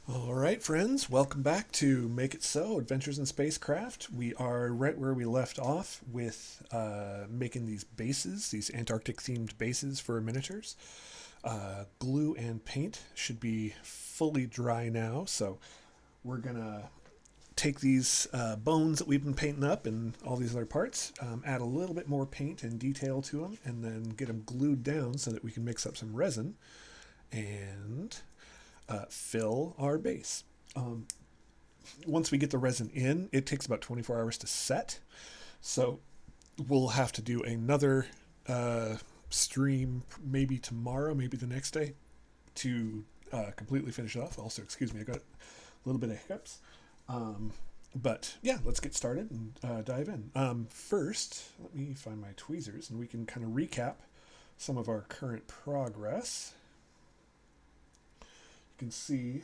All right, friends, welcome back to Make It So Adventures in Spacecraft. We are right where we left off with making these bases, these Antarctic themed bases for miniatures. Glue and paint should be fully dry now, so we're gonna take these bones that we've been painting up and all these other parts, add a little bit more paint and detail to them, and then get them glued down so that we can mix up some resin and fill our base. Um, Once we get the resin in, it takes about 24 hours to set. So we'll have to do another stream maybe tomorrow, maybe the next day to completely finish it off. Also, excuse me, I got a little bit of hiccups. But yeah, let's get started and dive in. First, let me find my tweezers and we can kind of recap some of our current progress. You can see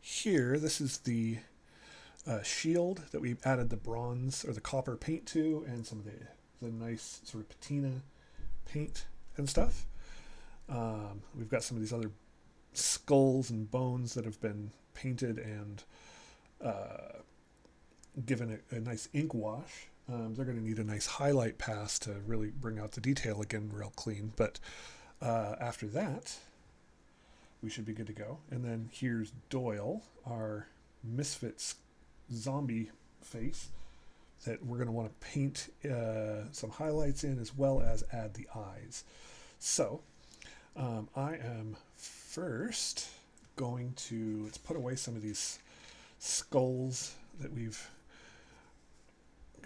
here, this is the shield that we've added the bronze or the copper paint to, and some of the nice sort of patina paint and stuff. We've got some of these other skulls and bones that have been painted and given a nice ink wash. They're going to need a nice highlight pass to really bring out the detail again real clean. But after that, we should be good to go. And then here's Doyle, our Misfits zombie face that we're going to want to paint some highlights in as well as add the eyes. So I am first going to, let's put away some of these skulls that we've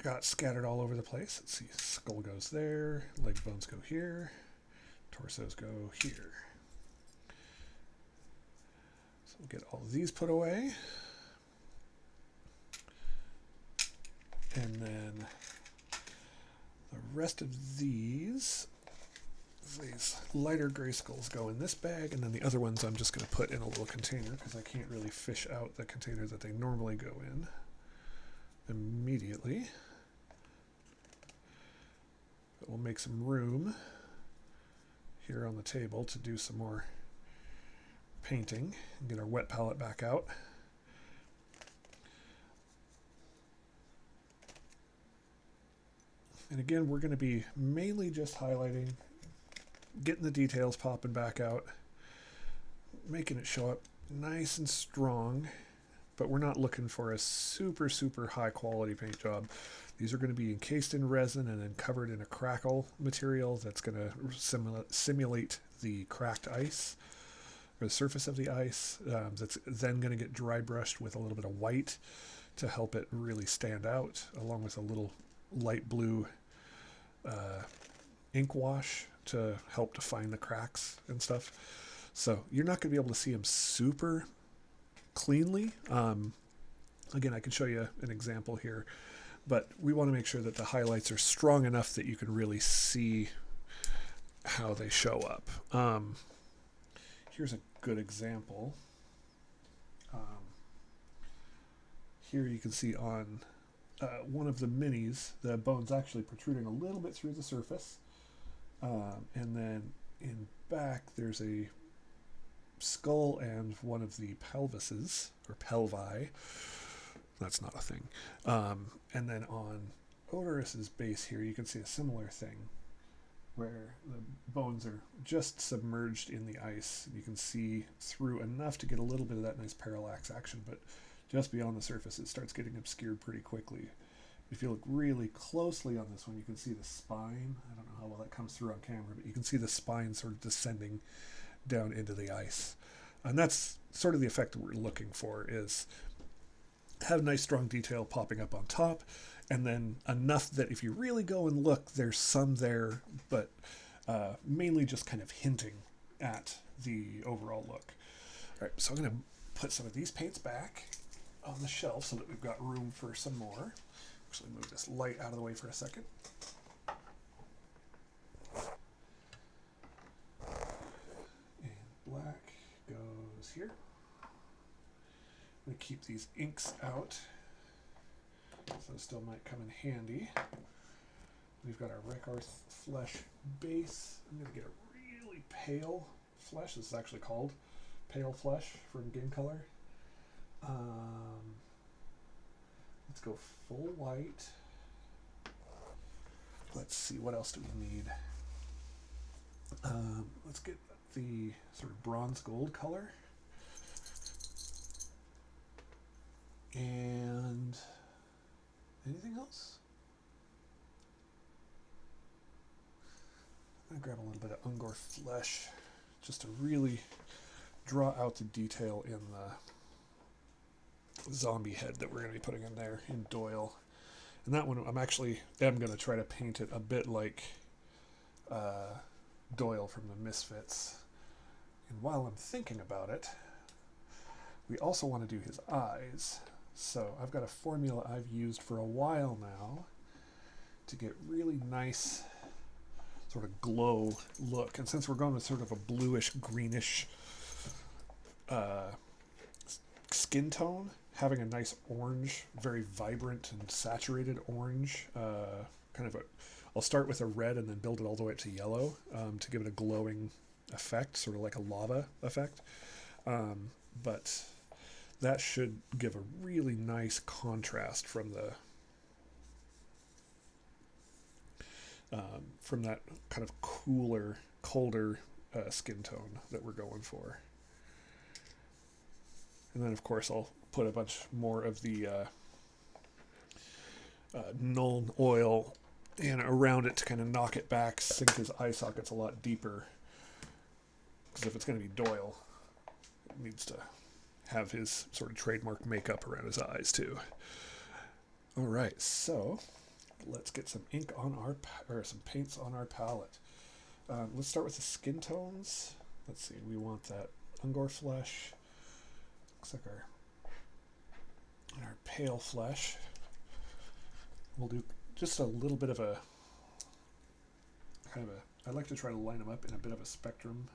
got scattered all over the place. Let's see, skull goes there, leg bones go here, torsos go here. So we'll get all of these put away. And then the rest of these lighter gray skulls go in this bag, and then the other ones I'm just going to put in a little container because I can't really fish out the container that they normally go in immediately. But we'll make some room here on the table to do some more painting and get our wet palette back out. And again, we're going to be mainly just highlighting, getting the details popping back out, making it show up nice and strong, but we're not looking for a super, super high quality paint job. These are going to be encased in resin and then covered in a crackle material that's going to simulate the cracked ice or the surface of the ice. That's then going to get dry brushed with a little bit of white to help it really stand out, along with a little light blue ink wash to help define the cracks and stuff. So you're not going to be able to see them super cleanly. Again, I can show you an example here, but we want to make sure that the highlights are strong enough that you can really see how they show up. Here's a good example. Here you can see on one of the minis, the bone's actually protruding a little bit through the surface. And then in back, there's a skull and one of the pelvises, or pelvi. That's not a thing. And then on Odorus's base here, you can see a similar thing where the bones are just submerged in the ice. You can see through enough to get a little bit of that nice parallax action, but just beyond the surface, it starts getting obscured pretty quickly. If you look really closely on this one, you can see the spine. I don't know how well that comes through on camera, but you can see the spine sort of descending down into the ice. And that's sort of the effect that we're looking for, is have nice strong detail popping up on top, and then enough that if you really go and look, there's some there, but mainly just kind of hinting at the overall look. All right, so I'm going to put some of these paints back on the shelf so that we've got room for some more. Actually move this light out of the way for a second. And black goes here. I'm going to keep these inks out, so it still might come in handy. We've got our Rekarth flesh base. I'm going to get a really pale flesh. This is actually called pale flesh from Game Color. Let's go full white. Let's see, what else do we need? Let's get the sort of bronze gold color. And anything else? I'm gonna grab a little bit of Ungor flesh just to really draw out the detail in the zombie head that we're going to be putting in there in Doyle. And that one I'm going to try to paint it a bit like Doyle from the Misfits. And while I'm thinking about it, we also want to do his eyes. So I've got a formula I've used for a while now to get really nice sort of glow look. And since we're going with sort of a bluish, greenish skin tone, having a nice orange, very vibrant and saturated orange, I'll start with a red and then build it all the way up to yellow to give it a glowing effect, sort of like a lava effect. But that should give a really nice contrast from that kind of cooler, colder skin tone that we're going for. And then, of course, I'll put a bunch more of the Nuln oil in around it to kind of knock it back, sink his eye sockets a lot deeper. Because if it's going to be Doyle, it needs to have his sort of trademark makeup around his eyes, too. All right, so let's get some ink on some paints on our palette. Let's start with the skin tones. Let's see, we want that Ungor flesh. Looks like our pale flesh. We'll do just a little bit of I like to try to line them up in a bit of a spectrum.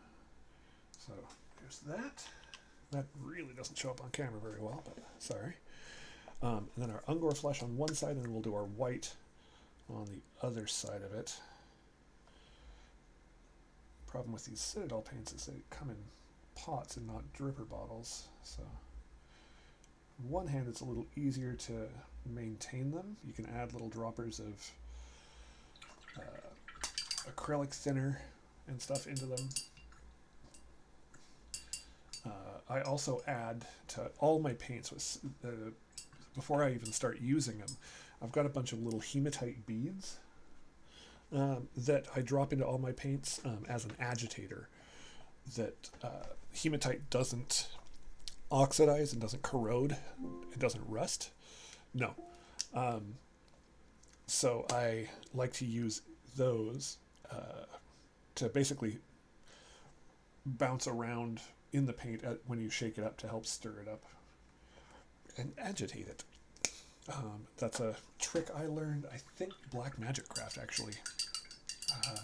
So there's that. That really doesn't show up on camera very well, but sorry. And then our Ungor flesh on one side, and then we'll do our white on the other side of it. Problem with these Citadel paints is they come in pots and not dripper bottles. So on one hand, it's a little easier to maintain them. You can add little droppers of acrylic thinner and stuff into them. I also add to all my paints, before I even start using them, I've got a bunch of little hematite beads that I drop into all my paints as an agitator. That hematite doesn't oxidize and doesn't corrode, it doesn't rust. No. So I like to use those to basically bounce around in the paint when you shake it up to help stir it up and agitate it. That's a trick I learned, I think, Black Magic Craft, actually.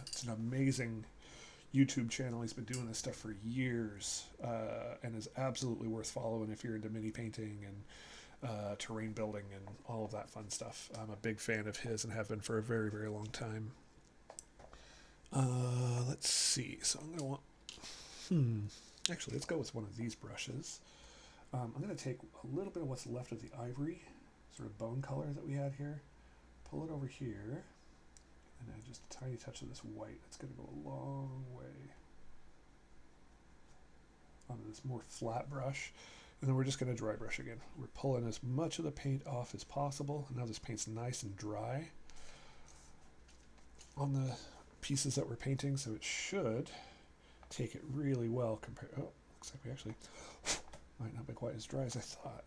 It's an amazing YouTube channel. He's been doing this stuff for years and is absolutely worth following if you're into mini painting and terrain building and all of that fun stuff. I'm a big fan of his and have been for a very, very long time. Let's see. So I'm going to want... Actually, let's go with one of these brushes. I'm going to take a little bit of what's left of the ivory, sort of bone color that we had here, pull it over here, and add just a tiny touch of this white. It's going to go a long way onto this more flat brush. And then we're just going to dry brush again. We're pulling as much of the paint off as possible. And now this paint's nice and dry on the pieces that we're painting, so it should take it really well compared. Oh, looks like we actually might not be quite as dry as I thought.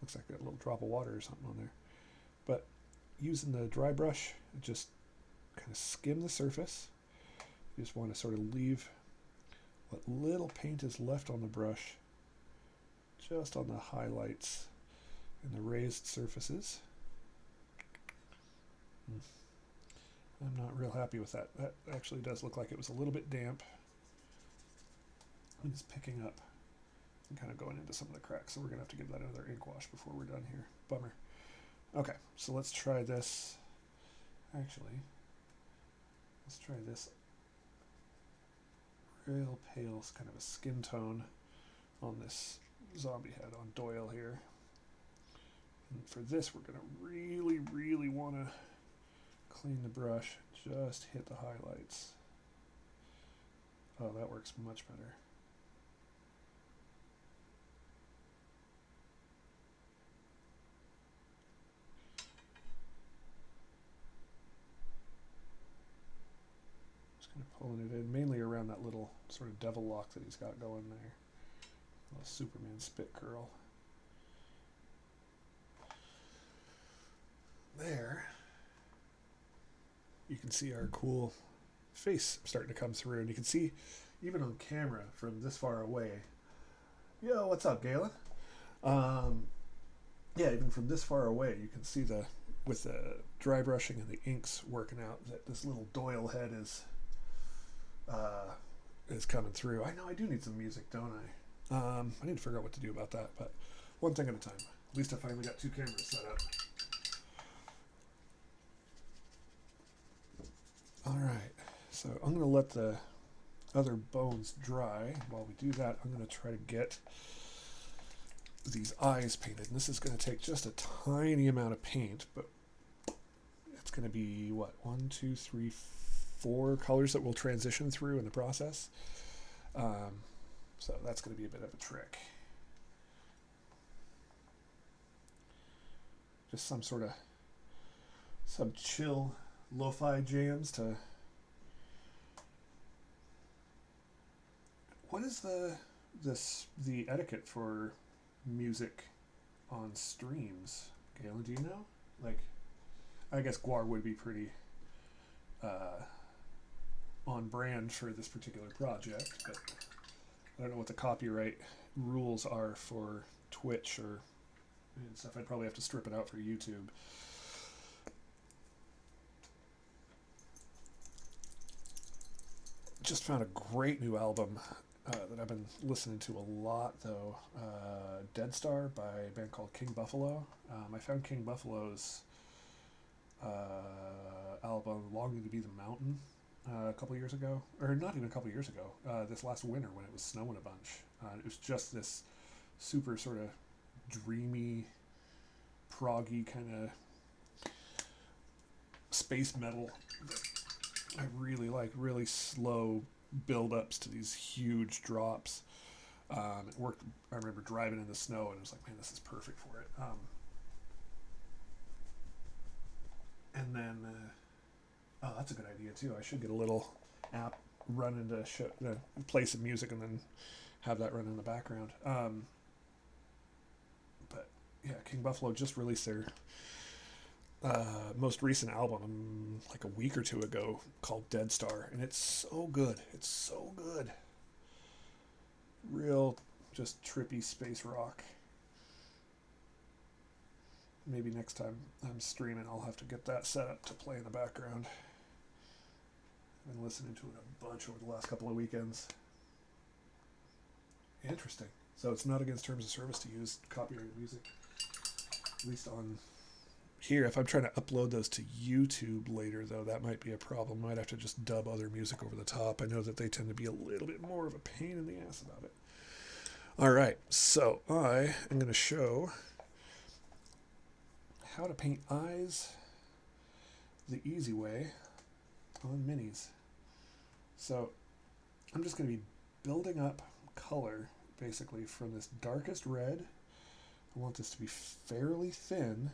Looks like a little drop of water or something on there. But using the dry brush, just kind of skim the surface. You just want to sort of leave what little paint is left on the brush just on the highlights and the raised surfaces. I'm not real happy with that. That actually does look like it was a little bit damp. And it's picking up and kind of going into some of the cracks. So we're going to have to give that another ink wash before we're done here. Bummer. Okay, so let's try this. Actually, let's try this real pale, kind of a skin tone on this zombie head on Doyle here. And for this, we're going to really, really want to clean the brush, just hit the highlights. Oh, that works much better. Just kind of pulling it in, mainly around that little sort of devil lock that he's got going there. A little Superman spit curl. There, you can see our cool face starting to come through, and you can see even on camera from this far away. Yo, what's up, Galen? Yeah, even from this far away, you can see with the dry brushing and the inks working out that this little Doyle head is coming through. I know I do need some music, don't I? I need to figure out what to do about that, but one thing at a time. At least I finally got 2 cameras set up. All right, so I'm going to let the other bones dry. While we do that, I'm going to try to get these eyes painted. And this is going to take just a tiny amount of paint, but it's going to be, what, 1, 2, 3, 4 colors that we'll transition through in the process. So that's going to be a bit of a trick. Just some chill lo-fi jams to... What is the etiquette for music on streams? Galen, do you know? Like, I guess GWAR would be pretty on brand for this particular project, but I don't know what the copyright rules are for Twitch or stuff. I'd probably have to strip it out for YouTube. Just found a great new album that I've been listening to a lot, though. Dead Star by a band called King Buffalo. I found King Buffalo's album Longing to Be the Mountain a couple years ago, or not even a couple years ago, this last winter when it was snowing a bunch. It was just this super sort of dreamy, proggy kind of space metal that I really like, really slow build-ups to these huge drops. It worked. I remember driving in the snow and it was like, man, this is perfect for it. And then, oh, that's a good idea too. I should get a little app running to play some music and then have that run in the background. But yeah, King Buffalo just released their most recent album like a week or 2 ago called Dead Star, and it's so good. It's so good. Real just trippy space rock. Maybe next time I'm streaming I'll have to get that set up to play in the background. I've been listening to it a bunch over the last couple of weekends. Interesting. So it's not against terms of service to use copyrighted music, at least on here. If I'm trying to upload those to YouTube later, though, that might be a problem. I might have to just dub other music over the top. I know that they tend to be a little bit more of a pain in the ass about it. All right, so I am going to show how to paint eyes the easy way on minis. So I'm just going to be building up color basically from this darkest red. I want this to be fairly thin,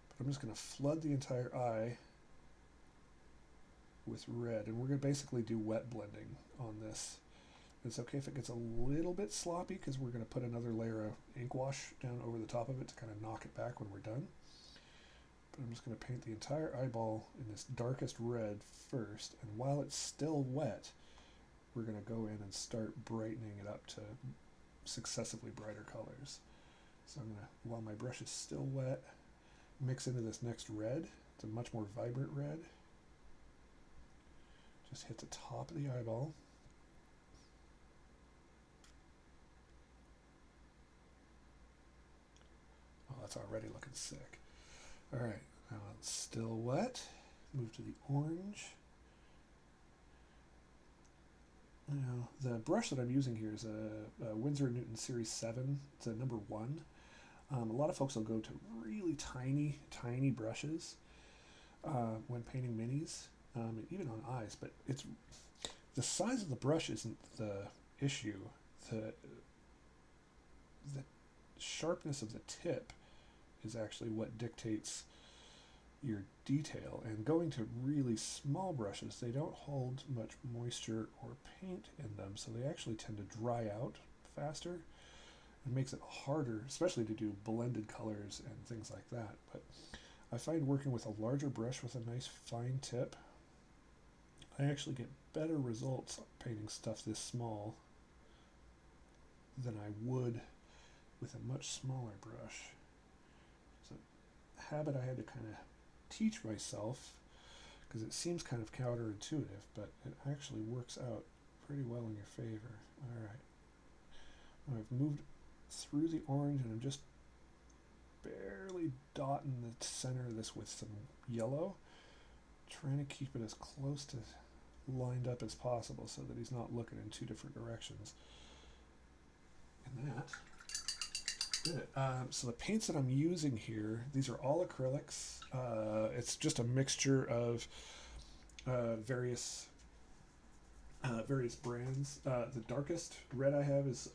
but I'm just going to flood the entire eye with red, and we're going to basically do wet blending on this. It's okay if it gets a little bit sloppy because we're going to put another layer of ink wash down over the top of it to kind of knock it back when we're done. But I'm just going to paint the entire eyeball in this darkest red first, and while it's still wet, we're going to go in and start brightening it up to successively brighter colors. So I'm going to, while my brush is still wet, mix into this next red. It's a much more vibrant red. Just hit the top of the eyeball. Oh, that's already looking sick. All right, now it's still wet. Move to the orange. Now, the brush that I'm using here is a Winsor & Newton Series 7. It's a number 1. A lot of folks will go to really tiny, tiny brushes when painting minis, even on eyes. But it's the size of the brush isn't the issue. The sharpness of the tip is actually what dictates your detail. And going to really small brushes, they don't hold much moisture or paint in them, so they actually tend to dry out faster. It makes it harder, especially to do blended colors and things like that. But I find working with a larger brush with a nice fine tip, I actually get better results painting stuff this small than I would with a much smaller brush. It's a habit I had to kind of teach myself because it seems kind of counterintuitive, but it actually works out pretty well in your favor. All right, I've moved through the orange and I'm just barely dotting the center of this with some yellow, trying to keep it as close to lined up as possible so that he's not looking in two different directions. And that did it. So the paints that I'm using here, these are all acrylics. It's just a mixture of various brands. The darkest red I have is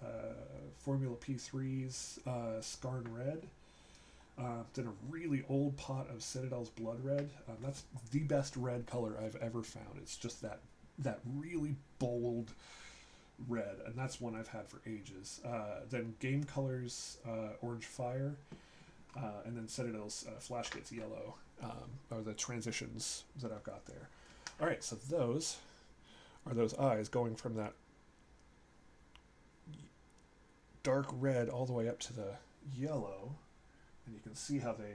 Formula P3's Scarn Red. Then a really old pot of Citadel's Blood Red. That's the best red color I've ever found. It's just that really bold red, and that's one I've had for ages. Then Game Colors Orange Fire, and then Citadel's Flash Gets Yellow are the transitions that I've got there. All right, so those are those eyes going from that dark red all the way up to the yellow, and you can see how they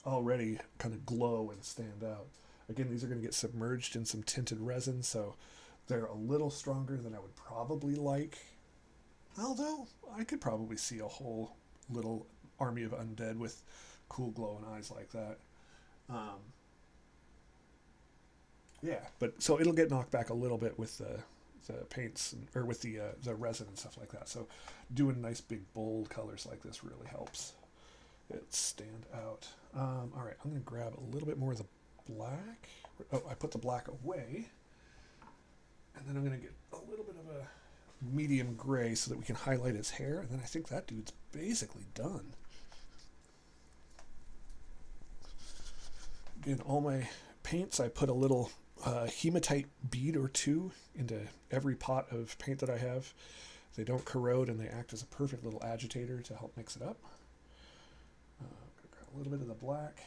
already kind of glow and stand out. Again, these are going to get submerged in some tinted resin, so they're a little stronger than I would probably like. Although, I could probably see a whole little army of undead with cool glowing eyes like that. Yeah, but so it'll get knocked back a little bit with the paints or with the resin and stuff like that. So doing nice big bold colors like this really helps it stand out. All right, I'm going to grab a little bit more of the black. Oh, I put the black away. And then I'm going to get a little bit of a medium gray so that we can highlight his hair. And then I think that dude's basically done. Again, all my paints, I put a little hematite bead or two into every pot of paint that I have. They don't corrode and they act as a perfect little agitator to help mix it up. I'm going to grab a little bit of the black.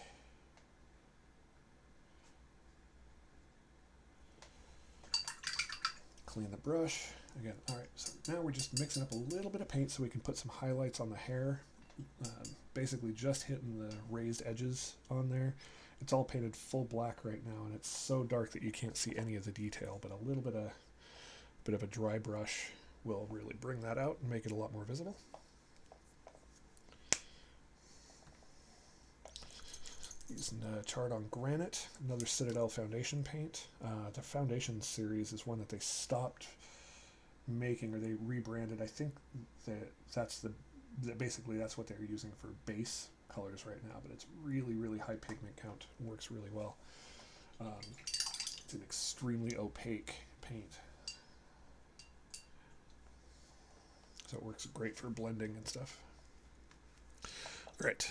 Clean the brush. Again, all right, so now we're just mixing up a little bit of paint so we can put some highlights on the hair. Basically just hitting the raised edges on there. It's all painted full black right now, and it's so dark that you can't see any of the detail, but a little bit of a dry brush will really bring that out and make it a lot more visible. Using Charred on Granite, another Citadel foundation paint. The foundation series is one that they stopped making, or they rebranded. I think basically that's what they're using for base colors right now, but it's really, really high pigment count and works really well. It's an extremely opaque paint, so it works great for blending and stuff. All right.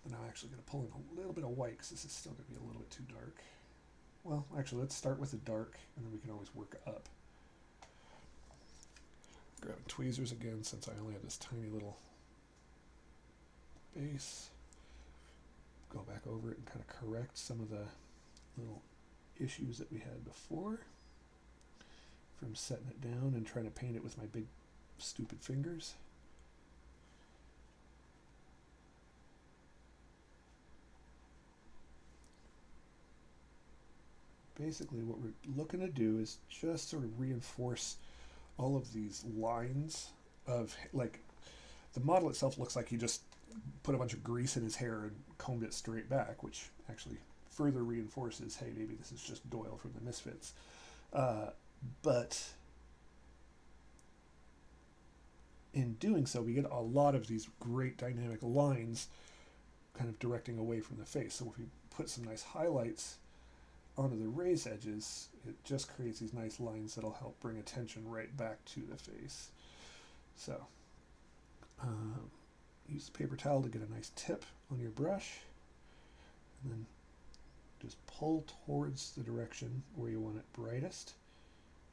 And I'm actually going to pull in a little bit of white because this is still going to be a little bit too dark. Well, actually, let's start with the dark, and then we can always work up. Grabbing tweezers again, since I only have this tiny little base. Go back over it and kind of correct some of the little issues that we had before from setting it down and trying to paint it with my big, stupid fingers. Basically what we're looking to do is just sort of reinforce all of these lines of, like, the model itself looks like he just put a bunch of grease in his hair and combed it straight back, which actually further reinforces, hey, maybe this is just Doyle from the Misfits. But in doing so, we get a lot of these great dynamic lines kind of directing away from the face. So if we put some nice highlights onto the raised edges, it just creates these nice lines that'll help bring attention right back to the face. So use the paper towel to get a nice tip on your brush, and then just pull towards the direction where you want it brightest,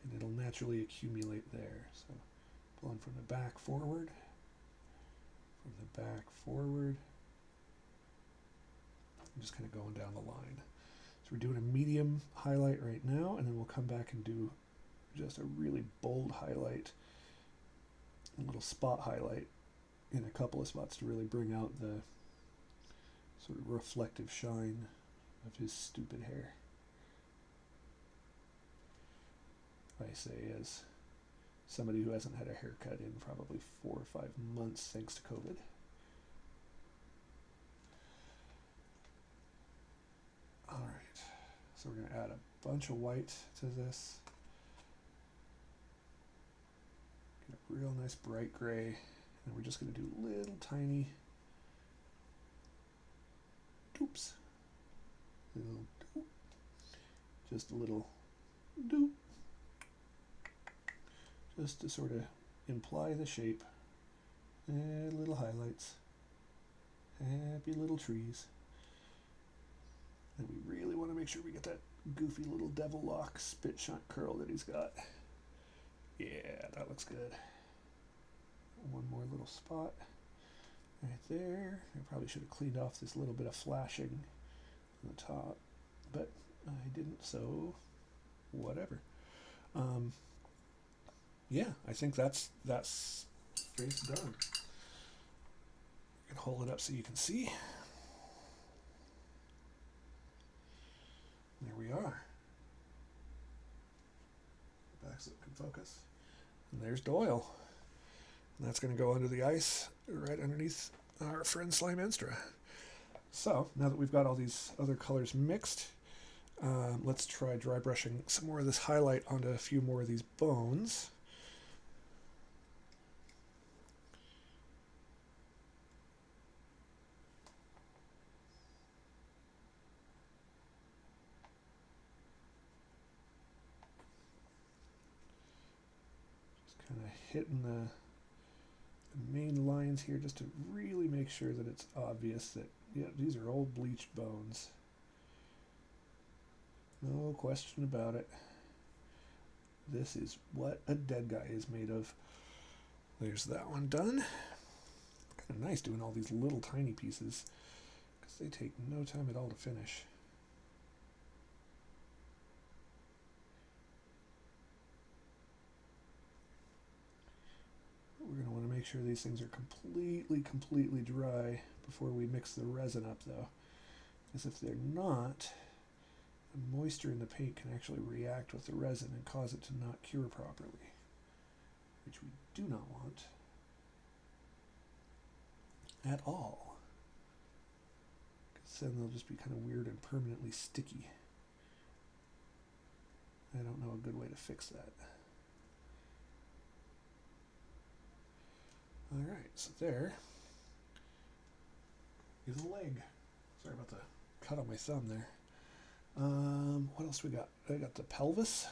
and it'll naturally accumulate there. So pulling from the back forward, from the back forward, and just kind of going down the line. So we're doing a medium highlight right now, and then we'll come back and do just a really bold highlight, a little spot highlight in a couple of spots to really bring out the sort of reflective shine of his stupid hair. I say as somebody who hasn't had a haircut in probably 4 or 5 months thanks to COVID. Alright, so we're going to add a bunch of white to this. Get a real nice bright gray, and we're just going to do little tiny doops. Little doop. Just a little doop. Just to sort of imply the shape. And little highlights. Happy little trees. And we really want to make sure we get that goofy little devil lock spit shunt curl that he's got. Yeah, that looks good. One more little spot right there. I probably should have cleaned off this little bit of flashing on the top, but I didn't, so whatever. Yeah, I think that's face done. I can hold it up so you can see. There we are. Back so it can focus. And there's Doyle. And that's going to go under the ice right underneath our friend Slimenstra. So now that we've got all these other colors mixed, let's try dry brushing some more of this highlight onto a few more of these bones. Just kind of hitting the main lines here just to really make sure that it's obvious that, yeah, these are old bleached bones. No question about it. This is what a dead guy is made of. There's that one done. Kind of nice doing all these little tiny pieces because they take no time at all to finish. We're going to want to make sure these things are completely dry before we mix the resin up, though. Because if they're not, the moisture in the paint can actually react with the resin and cause it to not cure properly, which we do not want at all. Because then they'll just be kind of weird and permanently sticky. I don't know a good way to fix that. Alright, so there is a leg. Sorry about the cut on my thumb there. What else we got? I got the pelvis.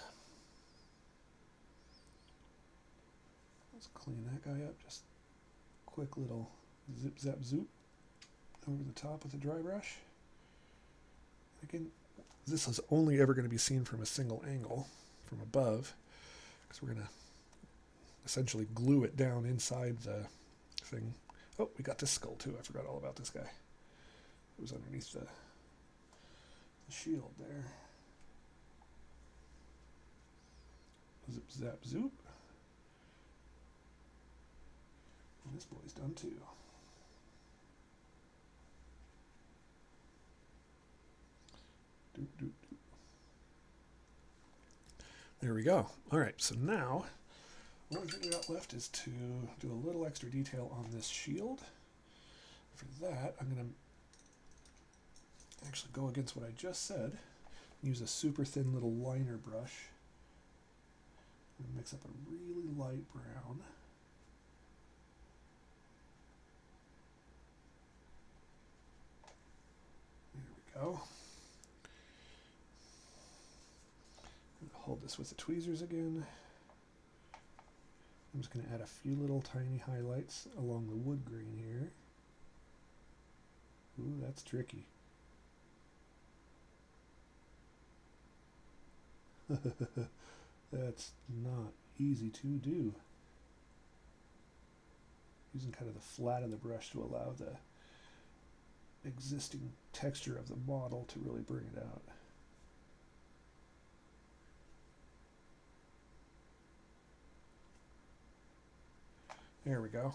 Let's clean that guy up. Just quick little zip zap zoop over the top with a dry brush. Again, this is only ever going to be seen from a single angle, from above, because we're going to essentially glue it down inside the thing. Oh, we got this skull too. I forgot all about this guy. It was underneath the shield there. Zip, zap, zoop. And this boy's done too. Doop, doop, doop. There we go. All right, so now the only thing we got left is to do a little extra detail on this shield. For that, I'm going to actually go against what I just said. Use a super thin little liner brush I'm going to mix up a really light brown. There we go. Hold this with the tweezers again. I'm just going to add a few little tiny highlights along the wood grain here. Ooh, that's tricky. That's not easy to do. Using kind of the flat of the brush to allow the existing texture of the model to really bring it out. There we go.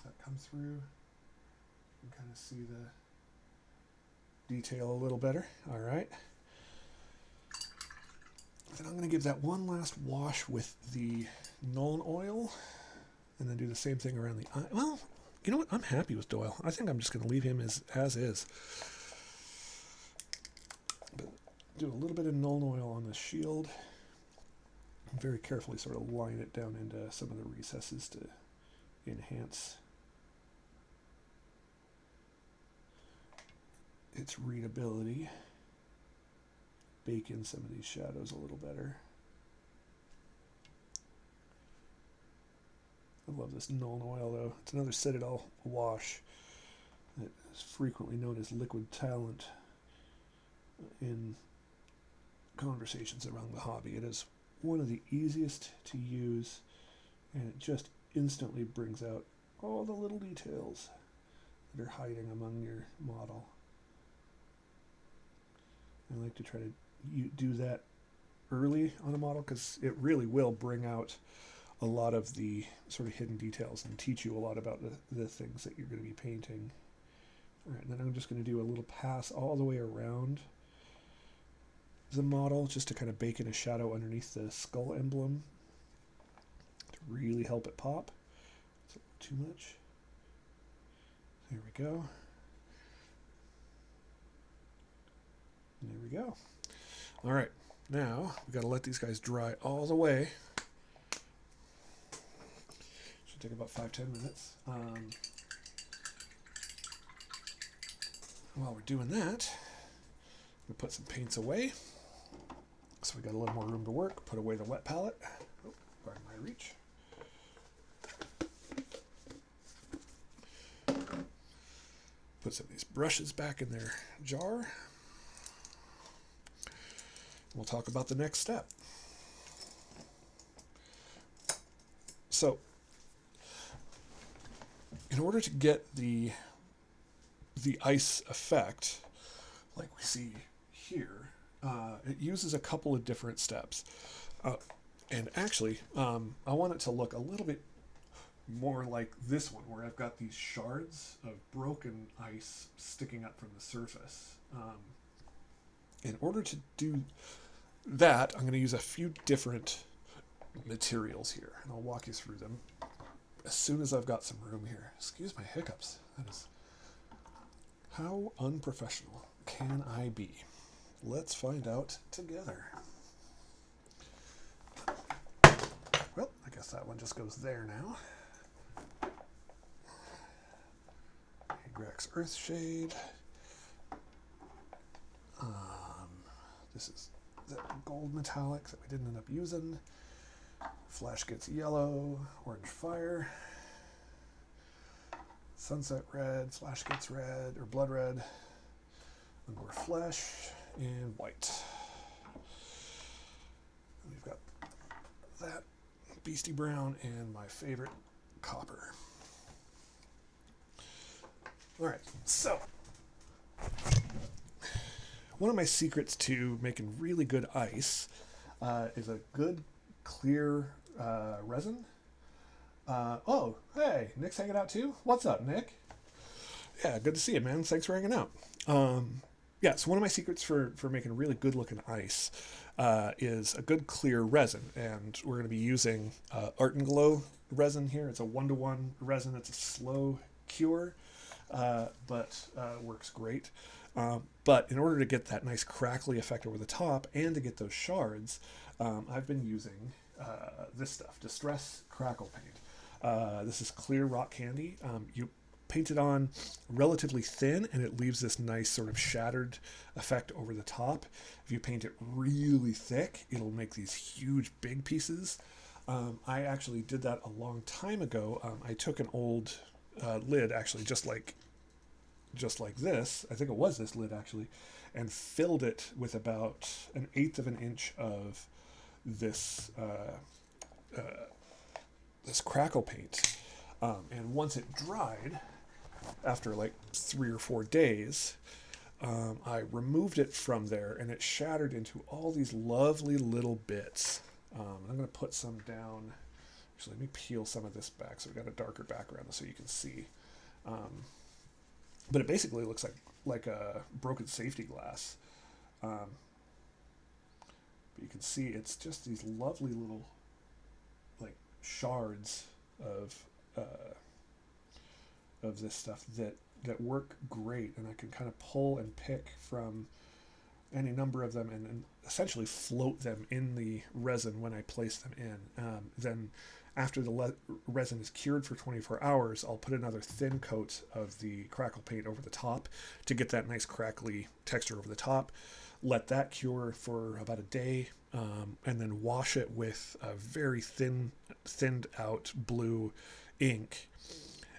That comes through. You can kind of see the detail a little better. All right. Then I'm going to give that one last wash with the Nuln oil and then do the same thing around the eye. Well, you know what? I'm happy with Doyle. I think I'm just going to leave him as is. But do a little bit of Nuln oil on the shield. And very carefully sort of line it down into some of the recesses to enhance its readability. Bake in some of these shadows a little better. I love this Nuln oil though. It's another Citadel wash that is frequently known as liquid talent in conversations around the hobby. It is one of the easiest to use, and it just instantly brings out all the little details that are hiding among your model. I like to try to do that early on a model because it really will bring out a lot of the sort of hidden details and teach you a lot about the things that you're going to be painting. All right, and then I'm just going to do a little pass all the way around the model just to kind of bake in a shadow underneath the skull emblem to really help it pop. It's a little too much. There we go. And there we go. All right, now we've got to let these guys dry all the way. Should take about 5-10 minutes. While we're doing that, we'll put some paints away. So we got a little more room to work. Put away the wet palette. Oh, pardon my reach. Put some of these brushes back in their jar. We'll talk about the next step. So, in order to get the ice effect, like we see here, it uses a couple of different steps. And actually, I want it to look a little bit more like this one, where I've got these shards of broken ice sticking up from the surface. In order to do that, I'm going to use a few different materials here, and I'll walk you through them as soon as I've got some room here. Excuse my hiccups. That is... How unprofessional can I be? Let's find out together. Well, I guess that one just goes there now. Grex Earthshade. This is the gold metallic that we didn't end up using. Flash gets yellow, orange fire. Sunset red, Flash gets red, or blood red. More flesh, and white. And we've got that beastie brown and my favorite copper. All right, so one of my secrets to making really good ice is a good clear resin. Oh, hey, Nick's hanging out too? What's up, Nick? Yeah, good to see you, man. Thanks for hanging out. Yeah, so one of my secrets for making really good looking ice is a good clear resin. And we're going to be using Art and Glow resin here. It's a 1-to-1 resin. It's a slow cure, but works great. But in order to get that nice crackly effect over the top and to get those shards, I've been using this stuff, Distress Crackle Paint. This is clear rock candy. You paint it on relatively thin and it leaves this nice sort of shattered effect over the top. If you paint it really thick, it'll make these huge big pieces. I actually did that a long time ago. I took an old lid, actually just like this, I think it was this lid actually, and filled it with about 1/8 of an inch of this this crackle paint. And once it dried, after like 3 or 4 days, I removed it from there and it shattered into all these lovely little bits. I'm going to put some down. Actually, let me peel some of this back so we've got a darker background so you can see. But it basically looks like a broken safety glass. But you can see it's just these lovely little like shards of this stuff that work great, and I can kind of pull and pick from any number of them and essentially float them in the resin when I place them in. Then after the resin is cured for 24 hours, I'll put another thin coat of the crackle paint over the top to get that nice crackly texture over the top. Let that cure for about a day, and then wash it with a very thinned out blue ink,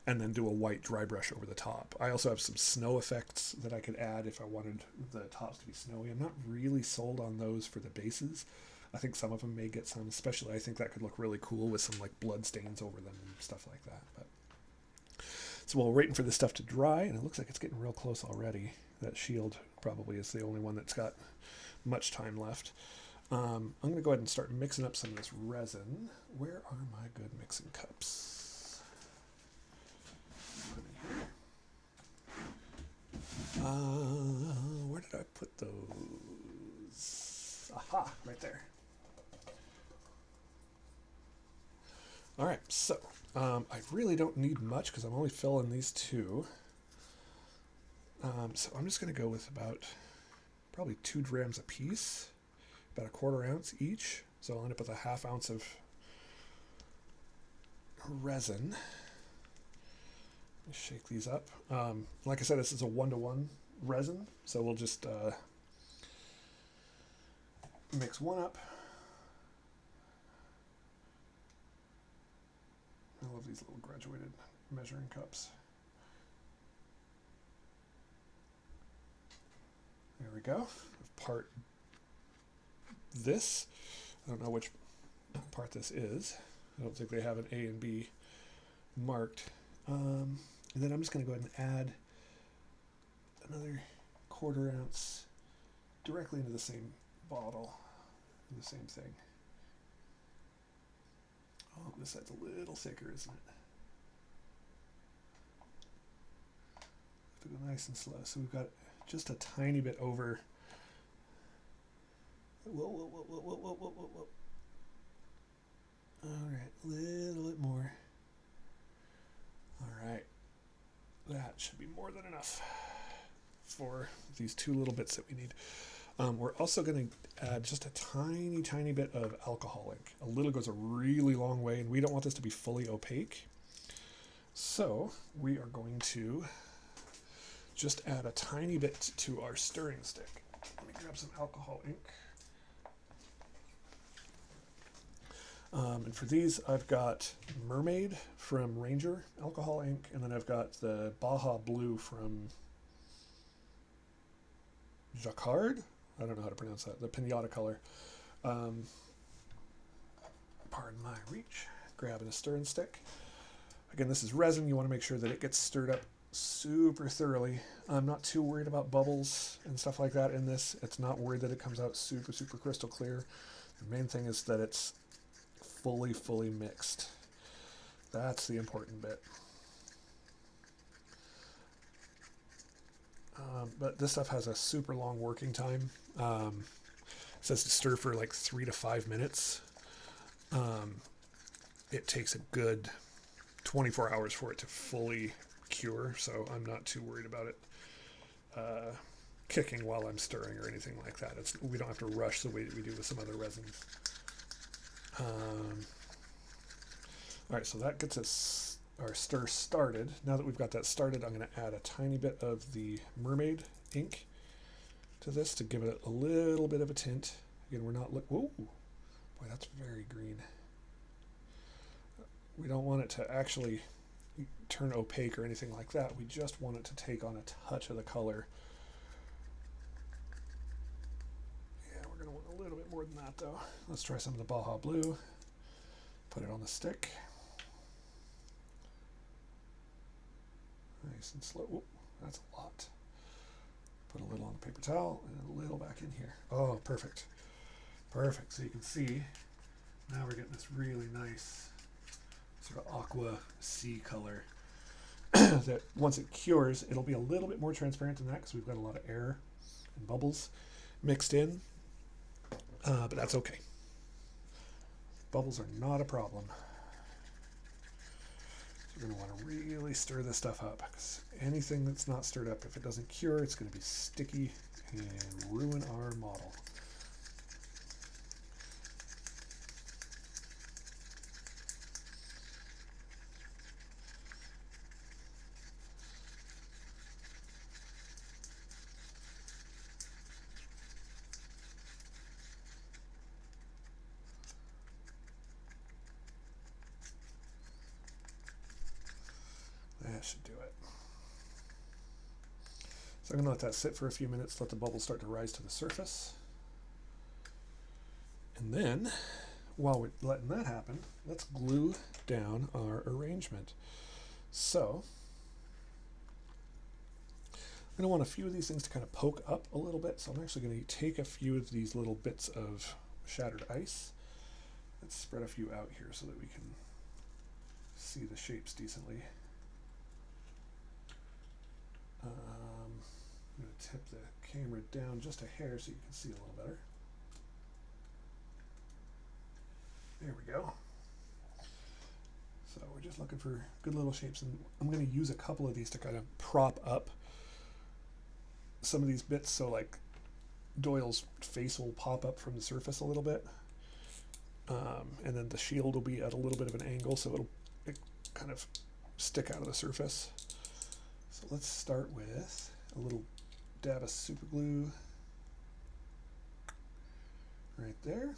and then do a white dry brush over the top. I also have some snow effects that I could add if I wanted the tops to be snowy. I'm not really sold on those for the bases. I think some of them may get some, especially I think that could look really cool with some like blood stains over them and stuff like that. But so while we're waiting for this stuff to dry, and it looks like it's getting real close already, that shield probably is the only one that's got much time left. I'm going to go ahead and start mixing up some of this resin. Where are my good mixing cups? Where did I put those? Aha, right there. All right, so I really don't need much because I'm only filling these two. So I'm just going to go with about probably 2 grams a piece, about 1/4 ounce each. So I'll end up with a 1/2 ounce of resin. Shake these up. Like I said, this is a 1-to-1 resin, so we'll just mix one up. I love these little graduated measuring cups. There we go. Part this. I don't know which part this is. I don't think they have an A and B marked. And then I'm just going to go ahead and add another 1/4 ounce directly into the same bottle, the same thing. Oh, this side's a little thicker, isn't it? Have to go nice and slow. So we've got just a tiny bit over. Whoa, whoa, whoa, whoa, whoa, whoa, whoa, whoa. All right, a little bit more. All right, that should be more than enough for these 2 little bits that we need. We're also going to add just a tiny, tiny bit of alcohol ink. A little goes a really long way, and we don't want this to be fully opaque. So we are going to just add a tiny bit to our stirring stick. Let me grab some alcohol ink. And for these, I've got Mermaid from Ranger alcohol ink, and then I've got the Baja Blue from Jacquard. I don't know how to pronounce that. The pinata color. Pardon my reach. Grabbing a stirring stick. Again, this is resin. You want to make sure that it gets stirred up super thoroughly. I'm not too worried about bubbles and stuff like that in this. It's not worried that it comes out super, super crystal clear. The main thing is that it's fully mixed. That's the important bit. But this stuff has a super long working time. It says to stir for like 3 to 5 minutes. It takes a good 24 hours for it to fully cure, so I'm not too worried about it kicking while I'm stirring or anything like that. We don't have to rush the way that we do with some other resins. All right, so that gets us our stir started. Now that we've got that started, I'm going to add a tiny bit of the mermaid ink to this to give it a little bit of a tint. Again, we're not whoa, boy, that's very green. We don't want it to actually turn opaque or anything like that. We just want it to take on a touch of the color. Yeah, we're going to want a little bit more than that though. Let's try some of the Baja Blue. Put it on the stick. Nice and slow. Whoop, that's a lot. Put a little on the paper towel and a little back in here. Oh, perfect. Perfect. So you can see now we're getting this really nice sort of aqua sea color that once it cures, it'll be a little bit more transparent than that because we've got a lot of air and bubbles mixed in. But that's okay. Bubbles are not a problem. So we're going to want to really stir this stuff up because anything that's not stirred up, if it doesn't cure, it's going to be sticky and ruin our model. That should do it. So I'm going to let that sit for a few minutes, let the bubbles start to rise to the surface. And then, while we're letting that happen, let's glue down our arrangement. So, I'm going to want a few of these things to kind of poke up a little bit. So I'm actually going to take a few of these little bits of shattered ice. Let's spread a few out here so that we can see the shapes decently. I'm going to tip the camera down just a hair so you can see a little better. There we go. So we're just looking for good little shapes, and I'm going to use a couple of these to kind of prop up some of these bits, so like Doyle's face will pop up from the surface a little bit, and then the shield will be at a little bit of an angle, so it'll kind of stick out of the surface. So let's start with a little dab of super glue right there.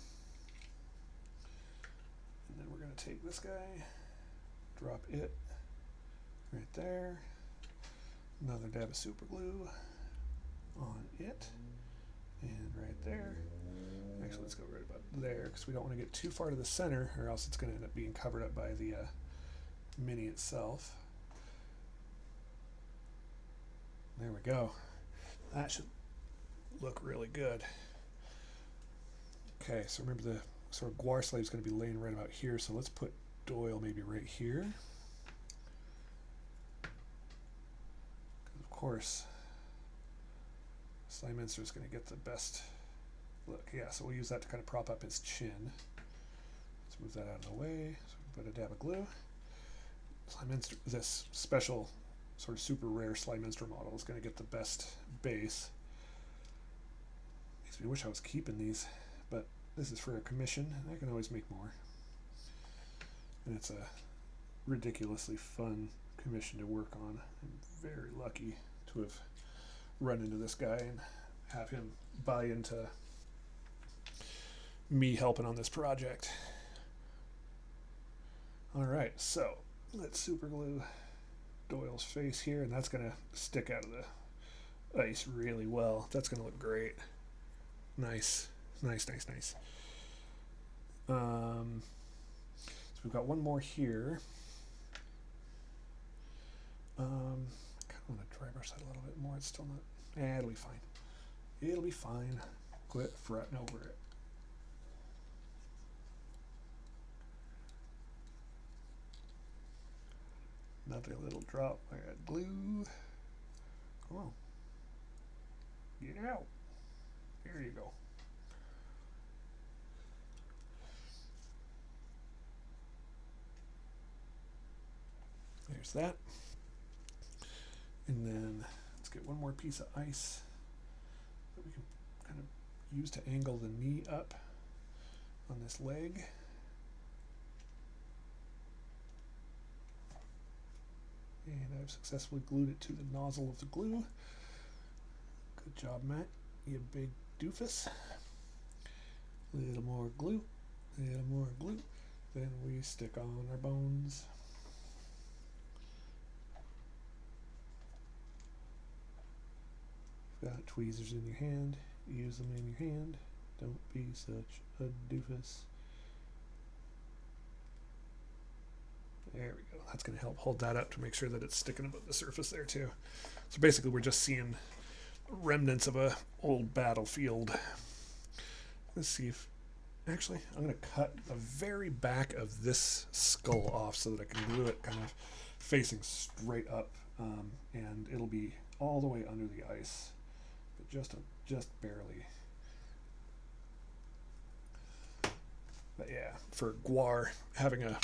And then we're going to take this guy, drop it right there. Another dab of super glue on it and right there. Actually, let's go right about there because we don't want to get too far to the center or else it's going to end up being covered up by the mini itself. There we go. That should look really good. Okay, so remember the sort of GWAR slave is going to be laying right about here, so let's put Doyle maybe right here. Of course, Slyminster is going to get the best look. Yeah, so we'll use that to kind of prop up his chin. Let's move that out of the way. So we put a dab of glue. Slyminster, this special sort of super rare Slyminster model is going to get the best base. Makes me wish I was keeping these, but this is for a commission, and I can always make more. And it's a ridiculously fun commission to work on. I'm very lucky to have run into this guy and have him buy into me helping on this project. Alright, so let's super glue Doyle's face here, and that's going to stick out of the ice really well. That's going to look great. Nice. Nice, nice, nice. So we've got one more here. I kind of want to dry brush that a little bit more. It's still not... it'll be fine. It'll be fine. Quit fretting over it. Another little drop. I got glue. Come on. Get out. There you go. There's that. And then let's get one more piece of ice that we can kind of use to angle the knee up on this leg. I've successfully glued it to the nozzle of the glue. Good job, Matt, you big doofus. A little more glue, a little more glue. Then we stick on our bones. You've got tweezers in your hand, use them in your hand. Don't be such a doofus. There we go. That's going to help hold that up to make sure that it's sticking above the surface there too. So basically we're just seeing remnants of a old battlefield. Let's see if, actually I'm going to cut the very back of this skull off so that I can glue it kind of facing straight up, and it'll be all the way under the ice, but just barely. But yeah, for GWAR, having a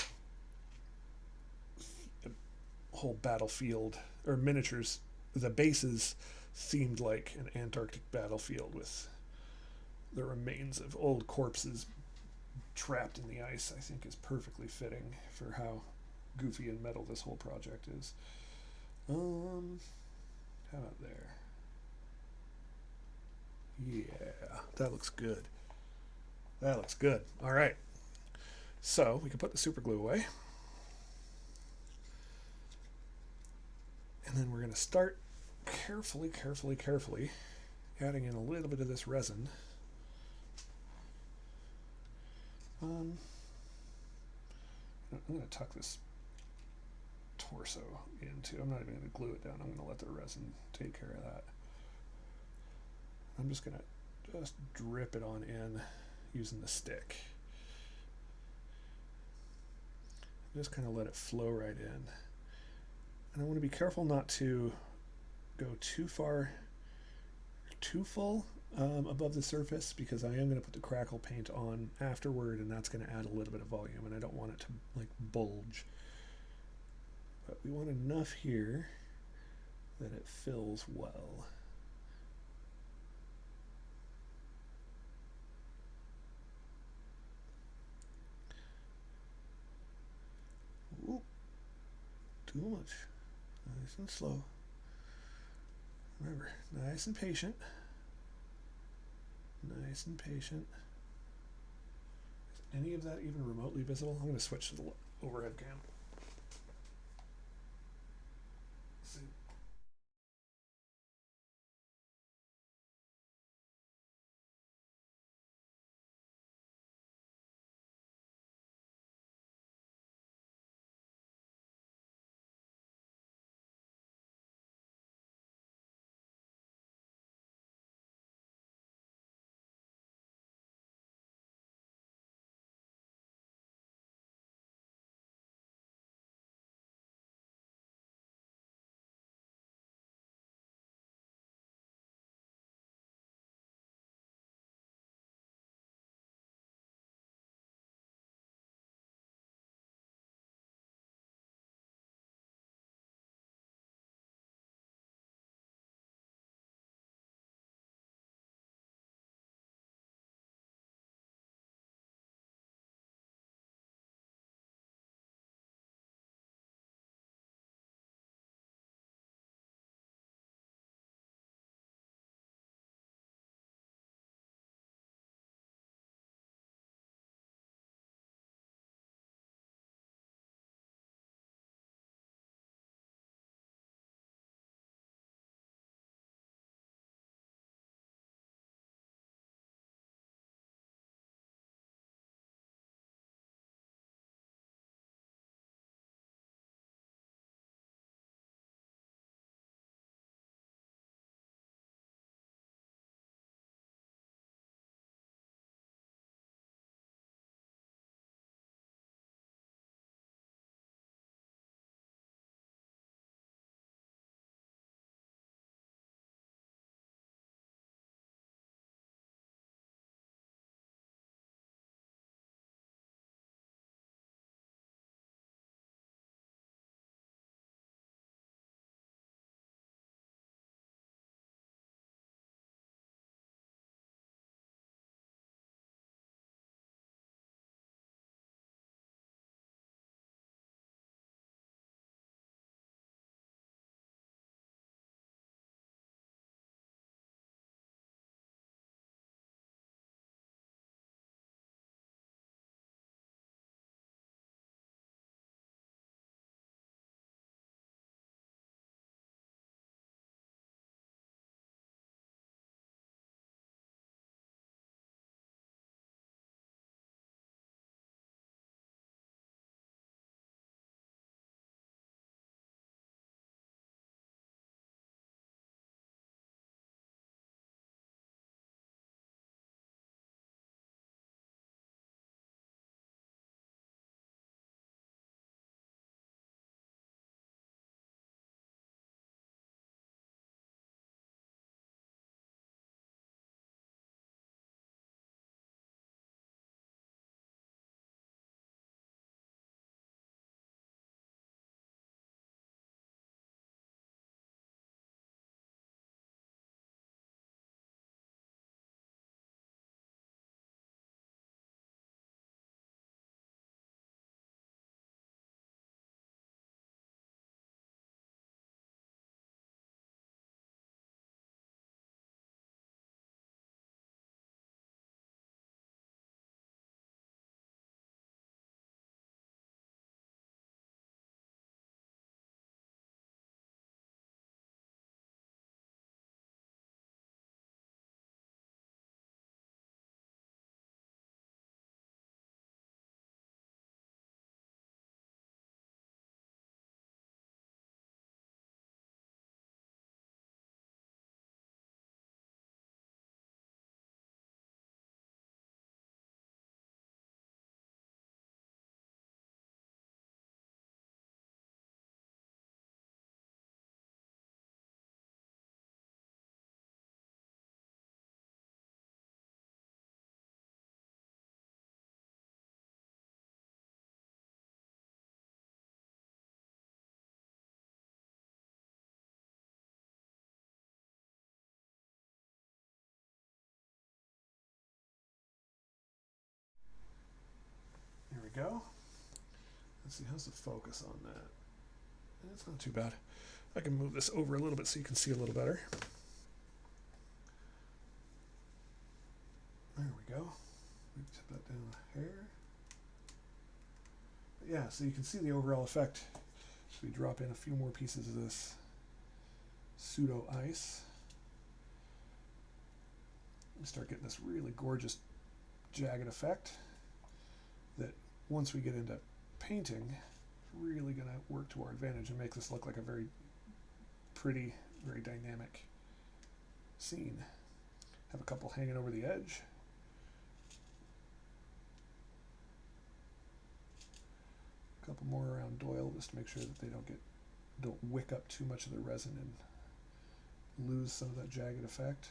whole battlefield or miniatures, the bases themed like an Antarctic battlefield with the remains of old corpses trapped in the ice, I think is perfectly fitting for how goofy and metal this whole project is. How about there? Yeah, that looks good. That looks good. All right. So we can put the super glue away. And then we're going to start carefully adding in a little bit of this resin. I'm going to tuck this torso into, I'm not even going to glue it down, I'm going to let the resin take care of that. I'm just going to drip it on in using the stick. Just kind of let it flow right in. And I want to be careful not to go too far, too full above the surface, because I am going to put the crackle paint on afterward, and that's going to add a little bit of volume, and I don't want it to like bulge. But we want enough here that it fills well. Ooh, too much. Nice and slow. Remember, nice and patient. Nice and patient. Is any of that even remotely visible? I'm going to switch to the overhead cam. we go. Let's see, how's the focus on that? It's not too bad. I can move this over a little bit so you can see a little better. There we go. Maybe tip that down a hair. But yeah, so you can see the overall effect. So we drop in a few more pieces of this pseudo ice. We start getting this really gorgeous jagged effect that once we get into painting, it's really going to work to our advantage and make this look like a very pretty, very dynamic scene. Have a couple hanging over the edge. A couple more around Doyle just to make sure that they don't wick up too much of the resin and lose some of that jagged effect.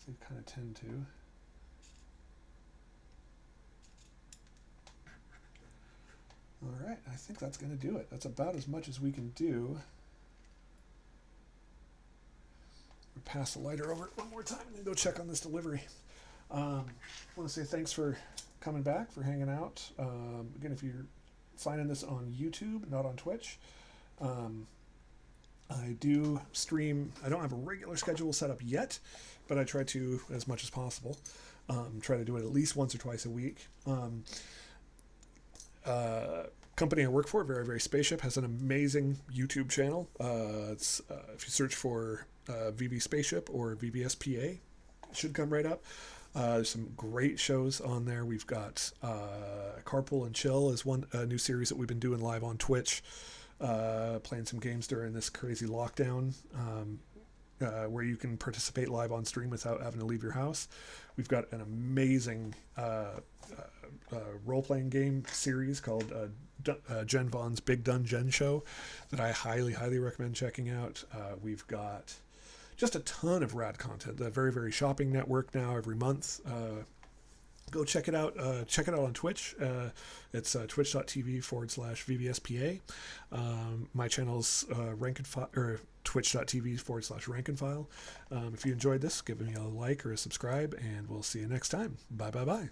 They kind of tend to. All right, I think that's going to do it. That's about as much as we can do. We'll pass the lighter over one more time and then go check on this delivery. I want to say thanks for coming back, for hanging out. Again, if you're finding this on YouTube, not on Twitch, I do stream. I don't have a regular schedule set up yet, but I try to, as much as possible, try to do it at least once or twice a week. Company I work for, Very Very Spaceship, has an amazing YouTube channel. It's if you search for VB Spaceship or VBSPA, it should come right up. There's some great shows on there. We've got Carpool and Chill is one new series that we've been doing live on Twitch. Playing some games during this crazy lockdown, where you can participate live on stream without having to leave your house. We've got an amazing role-playing game series called Jen Vaughn's Big Dun Jen Show that I highly, highly recommend checking out. We've got just a ton of rad content. The Very Very Shopping Network now every month. Go check it out. Check it out on Twitch. It's twitch.tv/VBSPA. My channel's twitch.tv/Rank and File. If you enjoyed this, give me a like or a subscribe, and we'll see you next time. Bye bye bye.